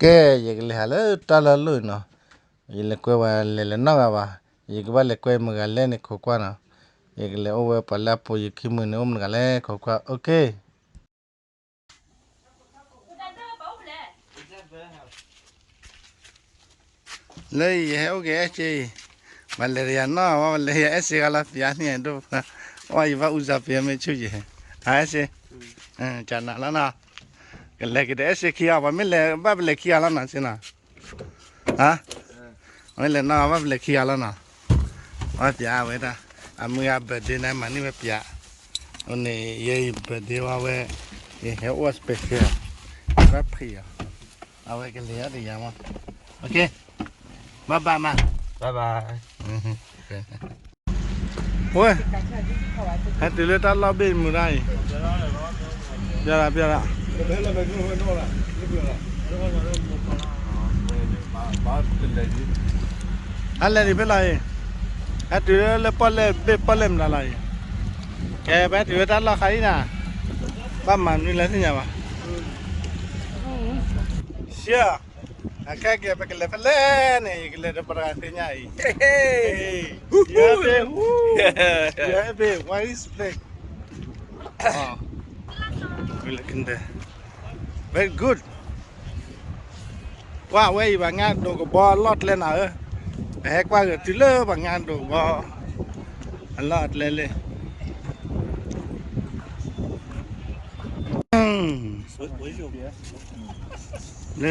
cái gì cái là ta là lười nó gì là quay vào là nó vào gì cái là quay mà lên này khó quá nào gì cái là over phải là po gì khi mình ôm cái là khó quá ok lấy gì ok chị Valeria no Valeria ese gala piani do oi va usa pe me chu gì à ese chả nã là cái này cái ese kia và mình là bắt lấy kia là nè xin nào hả mình là nó bắt lấy kia là nè ở nhà vậy ta anh mới ăn bữa này mà đi về nhà anh này ye bữa vào về ye héo quá special rất phiềnเอาไว้กันเลยอะดียังมั้งโอเคบ๊ายบายมาบ๊ายบายโอ้ยให้ตื่นเลยตอนเราเบนมือได้เดี๋ยวละเดี๋ยวละอะไรนี่เป็นไรให้ตื่นเลยปอลเลยเบปอลเลยมันอะไรแกไปตื่นตอนเราใครน่ะบ้านมันนี่แหละที่ไหนวะเชี่ยแค่เก็บไปกันเลยไปเล่นนี่กันเลยจะประกาศที่ไหนเฮ้ยเฮ้ยเฮ้ยเบ้ why is play อ๋อไปเล่นกันเด้ very good ว่าเว้ยบางงานดูกับบอลลอดเล่นเหรอแหกว่าก็ตื่นเลยบางงานดูบอลลอดเล่นเลย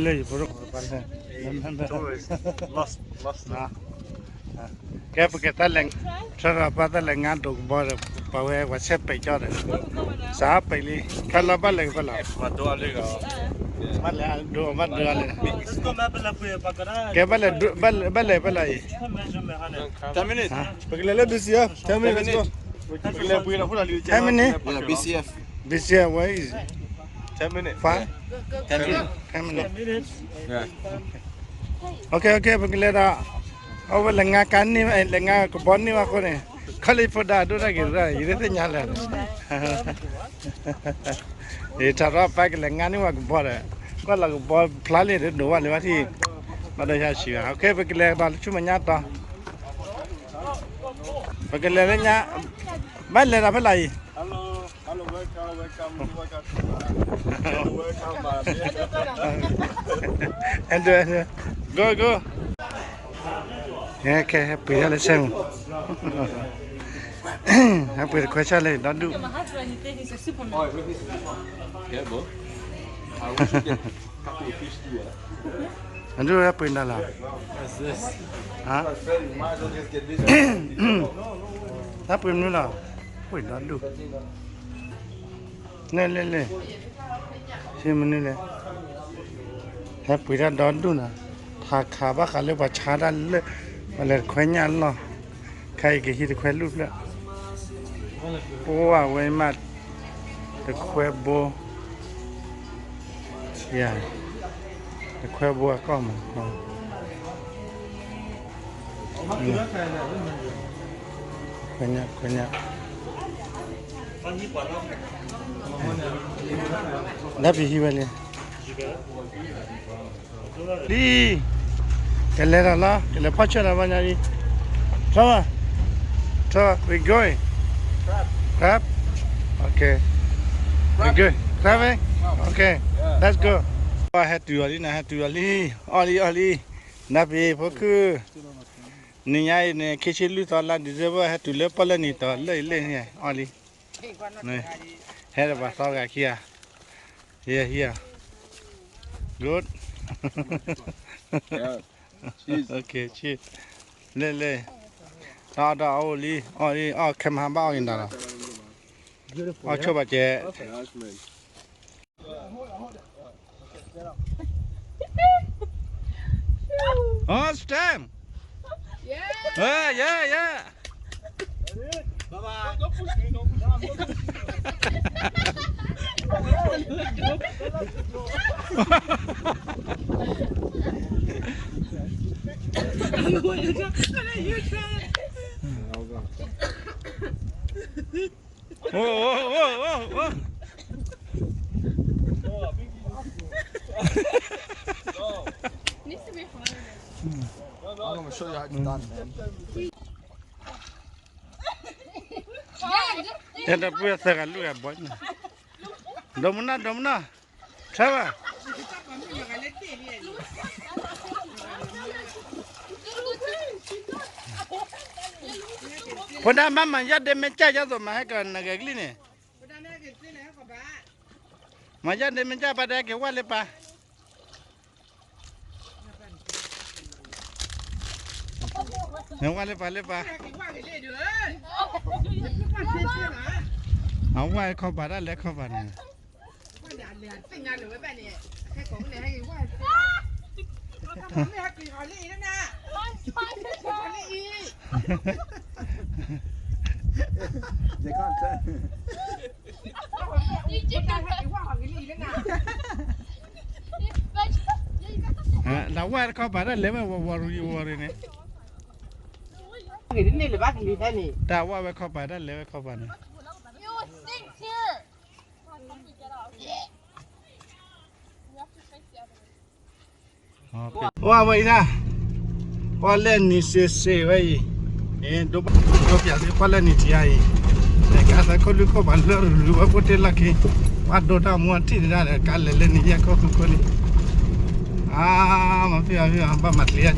เลยพวกเราไปlost นะแกไปเก็บตะเลงชอบไปตะเลงงานดูบอลไปเว้ยว่าเชฟไปจอดเลยสาไปเลยขันเราไปเลยไปเลยมาดูอะไรก็มาเลยดูมาดูอะไรแกไปเลยไปเลยไปเลย10 minutes ไปเลย BCF 10 minutesไปเลยไปเลยพูดอะไร10 minutes BCF where is 10 minutes 5 10 minutes okay ไปเลยละเอาไปเลยงานกันนี่ไอ้เลยงานกับบอลนี่มาคนนี้เขาเลยพูดได้ดูได้กี่ได้ยี่สิบยังเลยเดี๋ยวถ้าเราไปกันเลยงานนี่มากับบอลเลยก็เรากับบอลพลาดเลยดูว่าเลยว่าที่มาได้ใช้ชีวิตโอเคไปกันเลยตอนช่วงนี้ต่อไปกันเลยเนี่ยไม่เลยนะไม่เลยHello, welcome. And go. Yeah, okay, happy to listen. Happy to questionเลยdon't do. And do happy na la. What's this? Huh? Happy nu la. Wait, don't do. ले से मने ले है पूरा don दू ना था खाबा खाले बचा डाल ले वाले खोन्या लो खाई के ही तो खोल लूप ले ओ आ वे मा तो खोए बो या तो खोए बोก็มันखोन्या đã bị gì vậy đi cái này là cái này phát triển là bao nhiêu đi sao we going crab okay we good crabbing okay let's go hai tu ali đã bị phô cứ nị nhai nè khi chơi lướt toàn là đi chơi với hai tu lướt bao lần nị toàn lấy này ali này hết rồi bà sao gà kia here good okay cheers lên đó oli kem ham bao nhiêu đó cho bà trẻ stem yeah bye Oh. gonna show you how it's done, man. เดี๋ยวเพื่อเสกันลูกบ่อยนะดมนะใช่ป่ะพอได้มันยัดเดมันจ่ายยัดตัวมาให้กันนักเกลีเนี่ยมายัดเดมันจ่ายไปได้เกี่ยวว่าเลยป่ะเกี่ยวว่าเลยป่ะเอาไว้เข้าบ้านได้แล้วเข้าบ้านเนี่ยThey can't turn. เราว่าเข้าบ้านได้แล้วไม่วอร์เนี่ยแต่ว่าไปเข้าบ้านได้แล้วเข้าบ้านเนี่ยว่าไว้นะพอเล่นนี่เสียไว้ดูพี่อาจจะพอเล่นนี่ที่ไอ้แต่การสักคนลูกเขาบ้านเลือดหรือว่าพุทธลักษณ์ว่าโดนม้วนที่นั่นแหละการเล่นนี่ยังก็คือคนนี้มาพี่บ้ามาเลี้ยง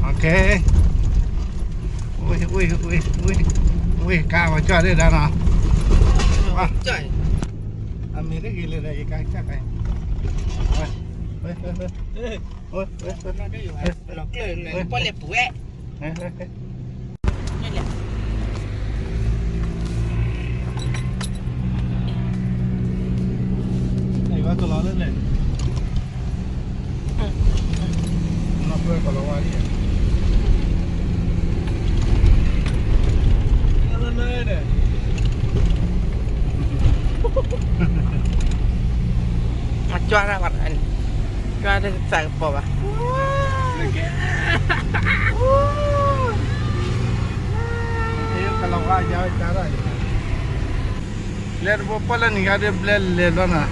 โอเคอุ้ยก้าวมาจ่อได้แล้วนะว่าจ่อยอเมริกาเลยได้ยังไงจ้าไงเฮ้ยเราเกลือเลยปอเล็บปุ๋ยไหนว่าตัวล้อเล่นเลยน้าเพื่อนก็ล้อว่าดิเลยเนี่ยมาจ้าหน้าบัดอันจ้าได้ใส่ปอบอ่ะเฮ้ยกำลังว่าจะจ้าได้เล่นบอลปลันนี่ก็ได้เล่นแล้วนะ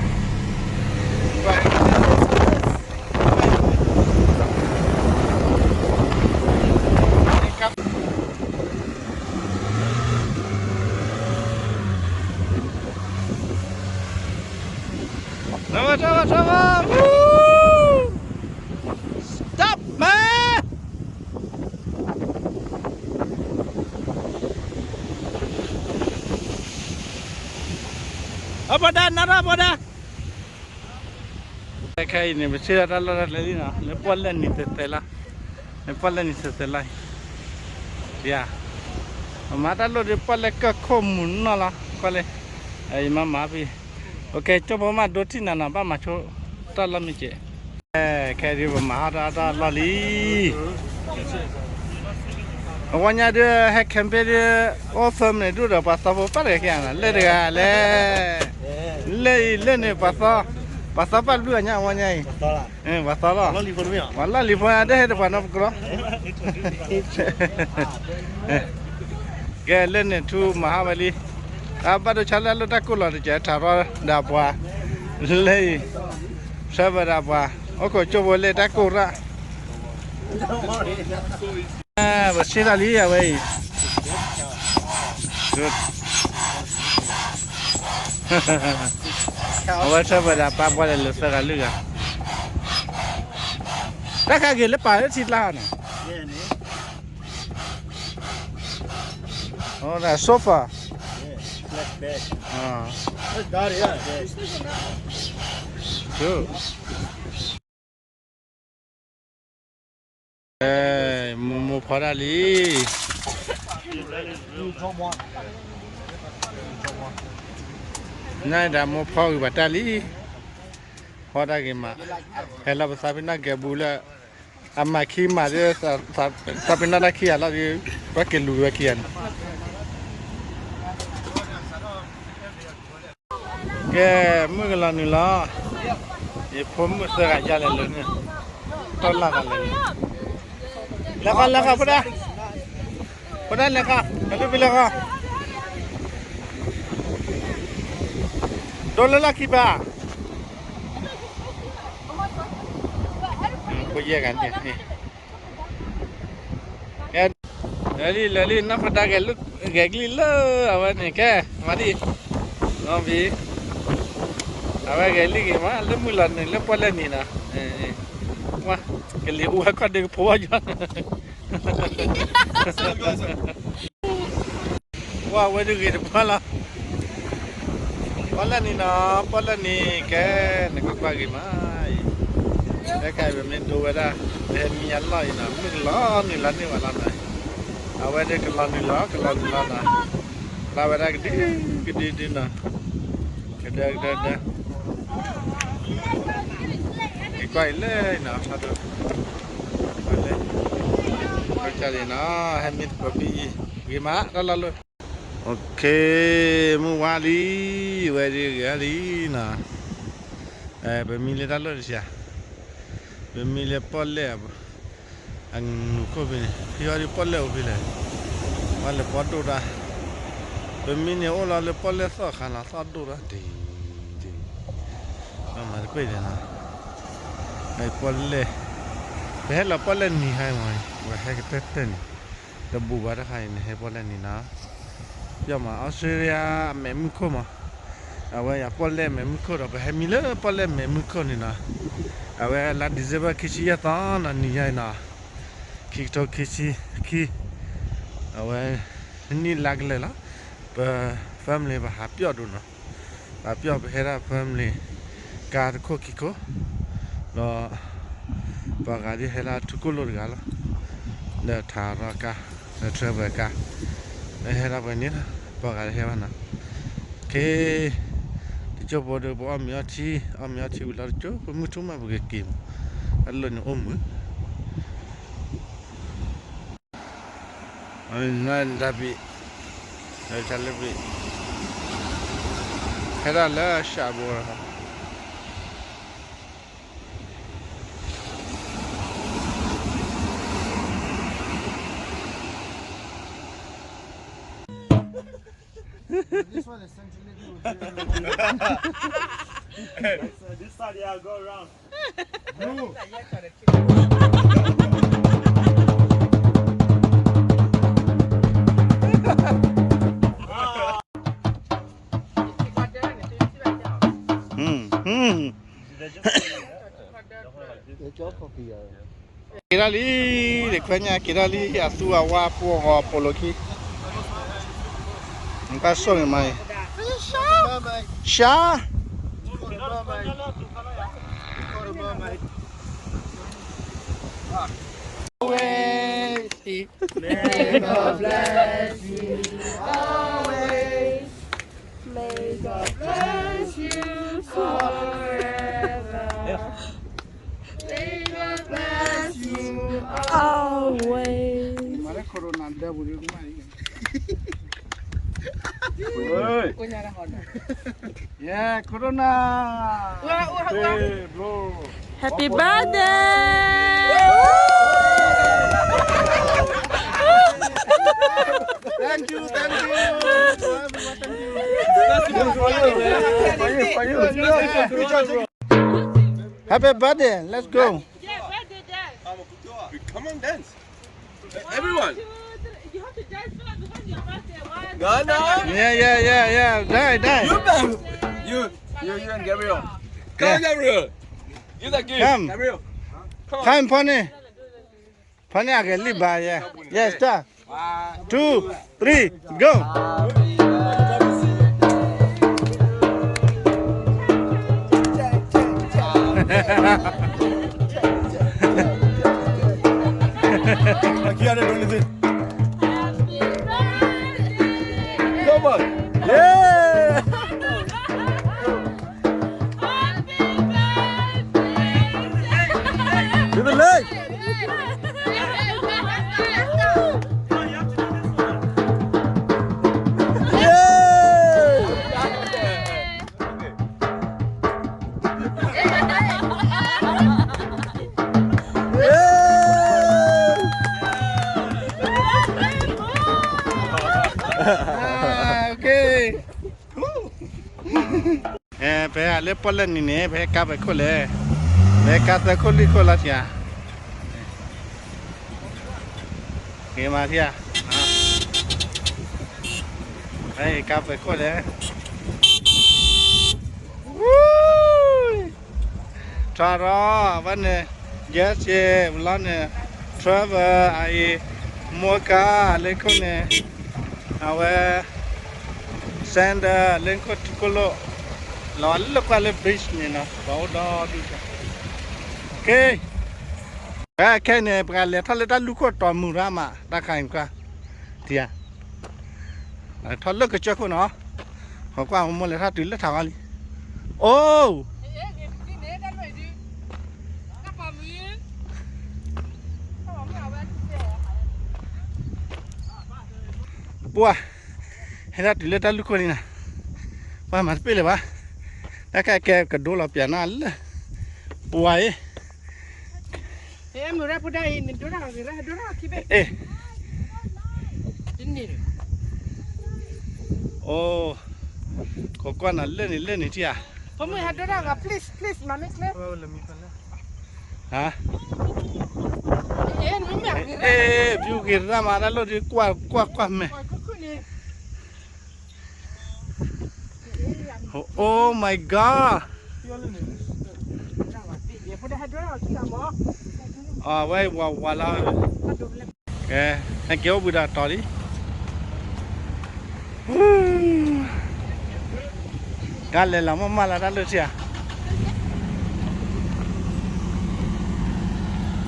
Sama. Stop, man. Apa dah, nara apa dah? Kayak ini, bersih ada lagi na. Nepal ni setelah. Ya. Mata lo Nepal ke komun nala. Kale, mama api. Ok, coba mah doti nana, apa macam dalam ni je. Kayak dia ada lali. Awalnya dia hack campaign dia awesome ni dulu pasal apa lagi kan? Le ni pasal apa dulu nya awalnya ini. Pasal lah. Walau lipon ada ada mana pukul. Kayak le ni tu Mahabali. Apa tu cakap lu tak kulah tu je, cara dah buat, lei, siapa dah buat, aku coba lei tak kurang. Bersih lagi ya, wei. Good. Awak siapa dah apa buat lei sekarang lu kan? Tak kagil lepas itu lah ni. Oh, dah sofa. Bed. That's got it, yeah. Good. Mau pada li. Nai dah mau pau batali. Pada gimana? Kalau besar pina gabula. Amma kima dia tapi nak kia lah dia pakai luar kian. Ke mula ni lah, ye pun mesti kerja lelaki ni, tolak lelaki. Laka pada laka, kalau bila laka, dua lelaki bah. ကိုရဲကန်တယ်လေနဖတာကလုကကလီလောအဝနေကမဒီနော်ဘီအဝကလီကမလမူလာနေလပလနေနာဝါကလီဦးခတ်တဲ့ဖွာကြဝါဝဲဒီကပလာပလနေနာပလနေကဲနကကွာကမိုင်းလက်ခိုင်ပဲမင်းတို့ဝရဘယ်မြလာရနာမလာနေလာနေဝလာနိုင်အဝဲတဲ့ကလာနေလာနာလာဝရကဒီနာကတဲ့ဒီကွိုင်လဲနာဟာတော့လဲခေါ်ချတယ်နာဟမစ်ပပီဒီမှာလာလို့โอเคมูวาลีเวรีกาลีนะเบมีเลตาโลดิซาเบมีเลปอลเลอันโคเบฟิอริปอลเลโอบิเลมาเลปอโตดาเบมีเนโอลาเลปอลเลซอคานาซอโตดาดีมาคุยเดนะไอ้ปอลเลเบฮลาปอลเลนี่ให้มั้ยว่าให้กะเตนี่ตะบูบาดะให้นี่ให้ปอลเลนี่นะ要嘛，澳大利亚没门口嘛，啊喂呀，跑来没门口了，不还没了，跑来没门口呢呐，啊喂，那第这把开始也当那你呀呐，开头开始去，啊喂，你来个来了，不，family 不还表着呢，啊表不还啦 family，家的可可，那，不家的还啦出国了个了，那他那个，那车不个。Hera banyak, bagai hewan na. Ke, dijo bodoh boh amiaci ular jo, pemutu mah bukan kim. Allah ni Amin tapi, cale beri. Hera lah syabur. This one essentially this side, yeah, go around. No. Kirali, dekwanya kirali atua wa po poloki. Engkau song mai. Sha. Always, may God bless you. Always, may God bless you forever. May God bless you always. Mara corona anda buri mai. Yeah, Corona. Hey, bro. Happy birthday! Thank you. Happy birthday. Let's go. Yeah, birthday dance. Come on, dance. Everyone. You have to dance first because your birthday. No. Yeah. Die. You and Gabriel. Come Yeah. on, Gabriel. You that game. Come. Gabriel. Come, Pony. Pony, I can live by. Yeah, start. 1, 2, 3, go. Aqui ada dulu sih. Come on. Yeah. To the leg. Okay. Bé à lấy bó lên nè, bé cá bé khô lệ, bé cá bé khô li khô là gì à? Kì mà thia. Đây cà phê có đấy. Cho đó vấn đề yes ye lon nè travel ai mua cá lên con nè awe sand lên con colo lon lúc qua lên bridge nè nó bảo đó đi ok cái này bây giờ thằng ta lúc có tóm mù ra mà ta khai qua thì à thằng lúc cái chỗ của nó họ qua mua lại thằng tụi nó thằng ali oh bua hera tụi ta lúc coi nè ba mặt bể ba ta cái đồ là biển nào bua ấy em ra đây đồ nào kí bé ê tin đi oh có con nào lên này chứ à không phải đồ nào please mà mix lên hả em không biết ê view kia ra mà đã lôi đi qua mẹ oh my god à vậy wow là cái anh kéo bữa đó tao đi cái này là mà là đã lôi chưa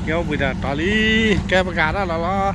kéo bữa đó tao đi cái bagaimana đó